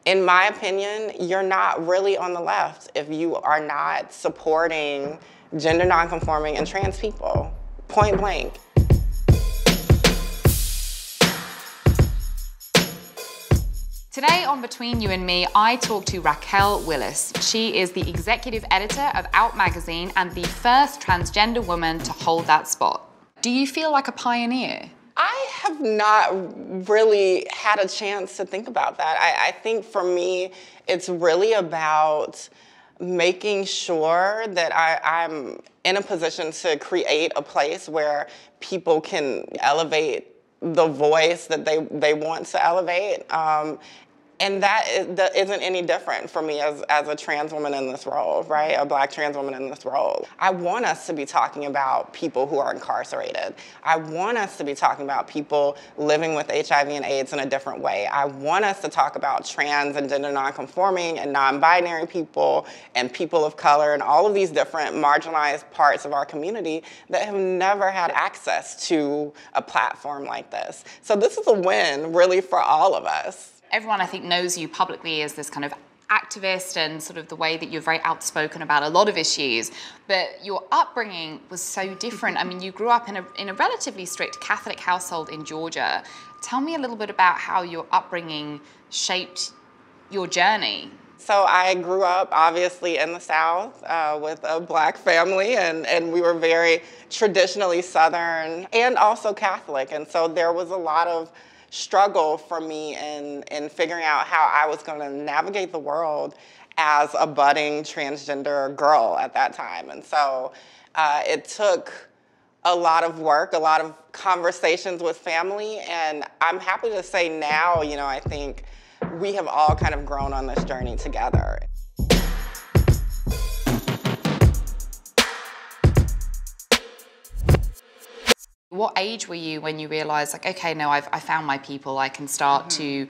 in my opinion, you're not really on the left if you are not supporting gender nonconforming and trans people, point blank. Today on Between You and Me, I talk to Raquel Willis. She is the executive editor of Out magazine and the first transgender woman to hold that spot. Do you feel like a pioneer? I have not really had a chance to think about that. I think for me, it's really about making sure that I'm in a position to create a place where people can elevate the voice that they want to elevate. And that isn't any different for me as a trans woman in this role, right? A Black trans woman in this role. I want us to be talking about people who are incarcerated. I want us to be talking about people living with HIV and AIDS in a different way. I want us to talk about trans and gender nonconforming and non-binary people and people of color and all of these different marginalized parts of our community that have never had access to a platform like this. So this is a win, really, for all of us. Everyone, I think, knows you publicly as this kind of activist and sort of the way that you're very outspoken about a lot of issues, but your upbringing was so different. I mean, you grew up in a relatively strict Catholic household in Georgia. Tell me a little bit about how your upbringing shaped your journey. So I grew up, obviously, in the South with a Black family, and we were very traditionally Southern and also Catholic, and so there was a lot of struggle for me in figuring out how I was going to navigate the world as a budding transgender girl at that time. And so it took a lot of work, a lot of conversations with family, and I'm happy to say now, you know, I think we have all kind of grown on this journey together. What age were you when you realized, like, okay, no, I found my people, I can start to,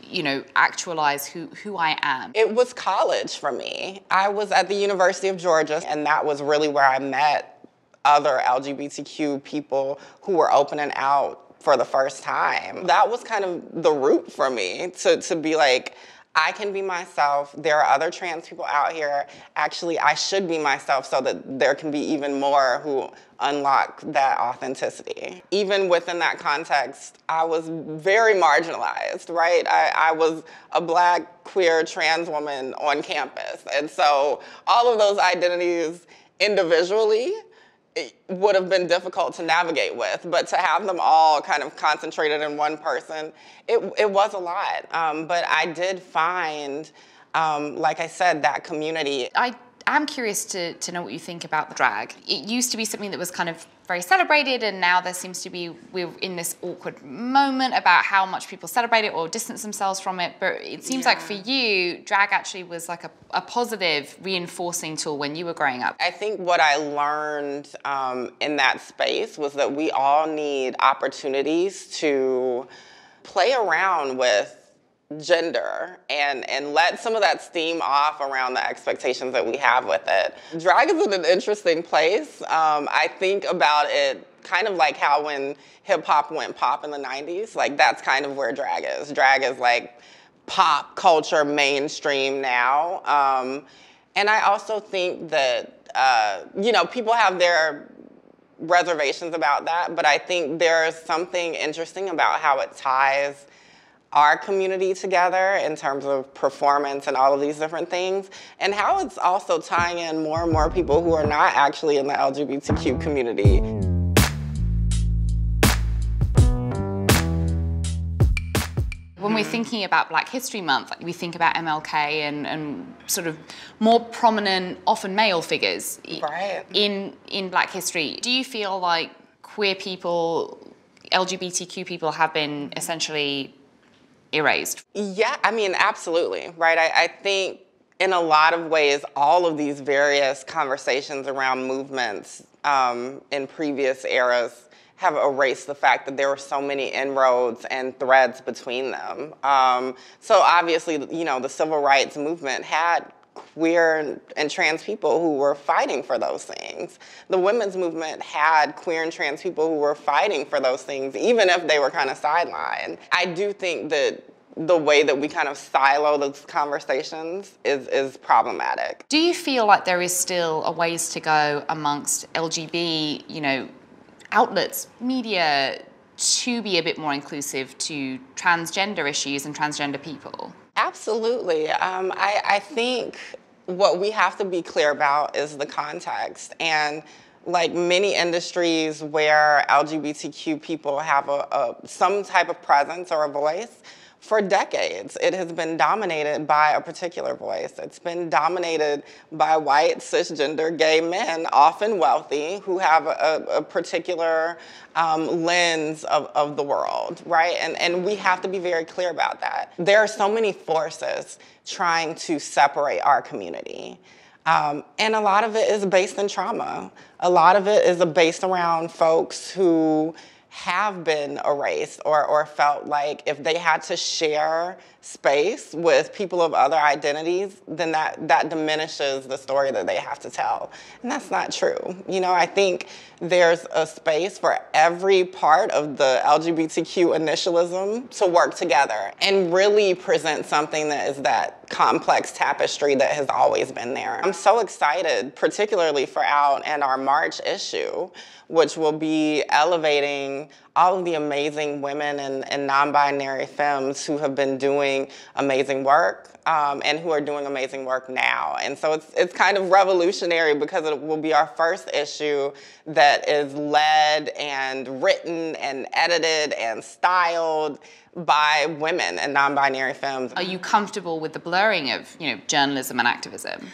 you know, actualize who I am? It was college for me. I was at the University of Georgia, and that was really where I met other LGBTQ people who were opening out for the first time. That was kind of the root for me to be like, I can be myself. There are other trans people out here. Actually, I should be myself so that there can be even more who unlock that authenticity. Even within that context, I was very marginalized, right? I was a Black, queer, trans woman on campus. And so all of those identities individually, it would have been difficult to navigate with, but to have them all kind of concentrated in one person, it was a lot. But I did find, like I said, that community. I'm curious to know what you think about the drag. It used to be something that was kind of very celebrated, and now there seems to be, we're in this awkward moment about how much people celebrate it or distance themselves from it, but it seems like for you, drag actually was like a positive reinforcing tool when you were growing up. I think what I learned in that space was that we all need opportunities to play around with gender and let some of that steam off around the expectations that we have with it. Drag is in an interesting place. I think about it kind of like how when hip hop went pop in the 90s, like that's kind of where drag is. Drag is like pop culture mainstream now. And I also think that, you know, people have their reservations about that, but I think there's something interesting about how it ties our community together in terms of performance and all of these different things, and how it's also tying in more and more people who are not actually in the LGBTQ community. When we're thinking about Black History Month, like we think about MLK and sort of more prominent, often male figures in Black history. Do you feel like queer people, LGBTQ people have been essentially erased? Yeah, I mean, absolutely, right? I think in a lot of ways, all of these various conversations around movements in previous eras have erased the fact that there were so many inroads and threads between them. So obviously, you know, the civil rights movement had queer and trans people who were fighting for those things. The women's movement had queer and trans people who were fighting for those things, even if they were kind of sidelined. I do think that the way that we kind of silo those conversations is problematic. Do you feel like there is still a ways to go amongst LGBT, outlets, media, to be a bit more inclusive to transgender issues and transgender people? Absolutely. I think what we have to be clear about is the context. And like many industries where LGBTQ people have some type of presence or a voice, for decades, it has been dominated by a particular voice. It's been dominated by white, cisgender, gay men, often wealthy, who have a particular lens of the world, right? And we have to be very clear about that. There are so many forces trying to separate our community. And a lot of it is based in trauma. A lot of it is based around folks who have been erased or felt like if they had to share space with people of other identities, then that diminishes the story that they have to tell. And that's not true. I think there's a space for every part of the LGBTQ initialism to work together and really present something that is that complex tapestry that has always been there. I'm so excited, particularly for Out and our March issue, which will be elevating all of the amazing women and non-binary femmes who have been doing amazing work and who are doing amazing work now. And so it's kind of revolutionary because it will be our first issue that is led and written and edited and styled by women and non-binary femmes. Are you comfortable with the blurring of, journalism and activism?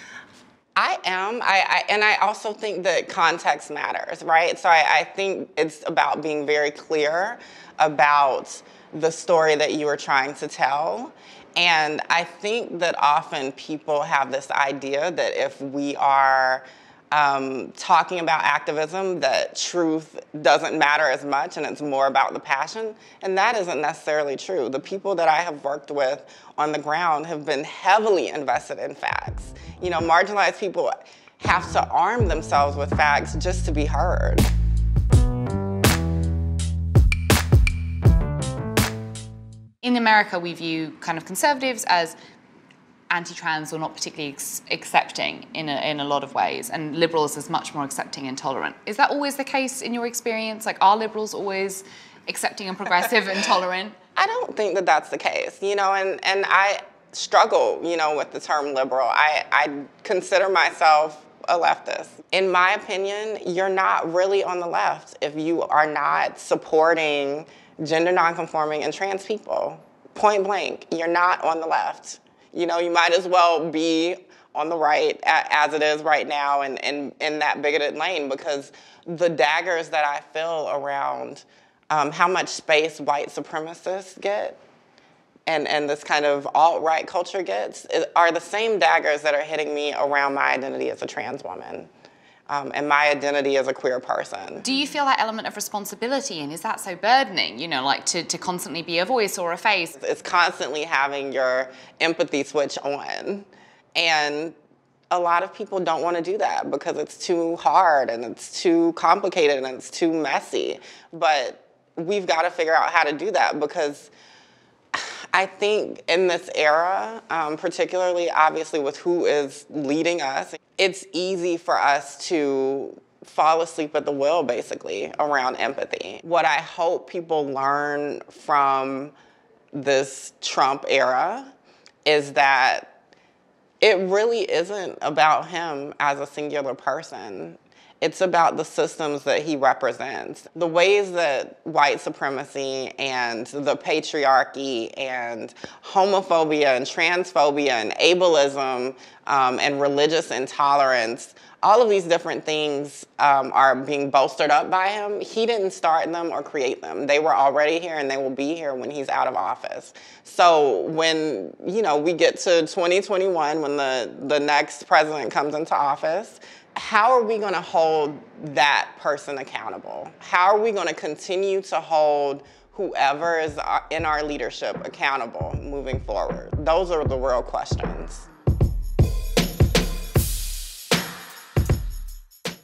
I am, and I also think that context matters, right? So I think it's about being very clear about the story that you are trying to tell. And I think that often people have this idea that if we are talking about activism, that truth doesn't matter as much and it's more about the passion. And that isn't necessarily true. The people that I have worked with on the ground have been heavily invested in facts. Marginalized people have to arm themselves with facts just to be heard. In America, we view kind of conservatives as anti-trans or not particularly accepting in a lot of ways, and liberals as much more accepting and tolerant. Is that always the case in your experience? Like, are liberals always accepting and progressive and tolerant? I don't think that that's the case, and I struggle, with the term liberal. I consider myself a leftist. In my opinion, you're not really on the left if you are not supporting gender nonconforming and trans people. Point blank, you're not on the left. You might as well be on the right as it is right now and in that bigoted lane, because the daggers that I feel around how much space white supremacists get and this kind of alt-right culture gets are the same daggers that are hitting me around my identity as a trans woman. And my identity as a queer person. Do you feel that element of responsibility, and is that so burdening, to constantly be a voice or a face? It's constantly having your empathy switch on. And a lot of people don't want to do that because it's too hard and it's too complicated and it's too messy. But we've got to figure out how to do that, because I think in this era, particularly obviously with who is leading us, it's easy for us to fall asleep at the wheel, basically, around empathy. What I hope people learn from this Trump era is that it really isn't about him as a singular person. It's about the systems that he represents. The ways that white supremacy and the patriarchy and homophobia and transphobia and ableism and religious intolerance, all of these different things are being bolstered up by him. He didn't start them or create them. They were already here and they will be here when he's out of office. So when we get to 2021, when the next president comes into office, how are we going to hold that person accountable? How are we going to continue to hold whoever is in our leadership accountable moving forward? Those are the real questions.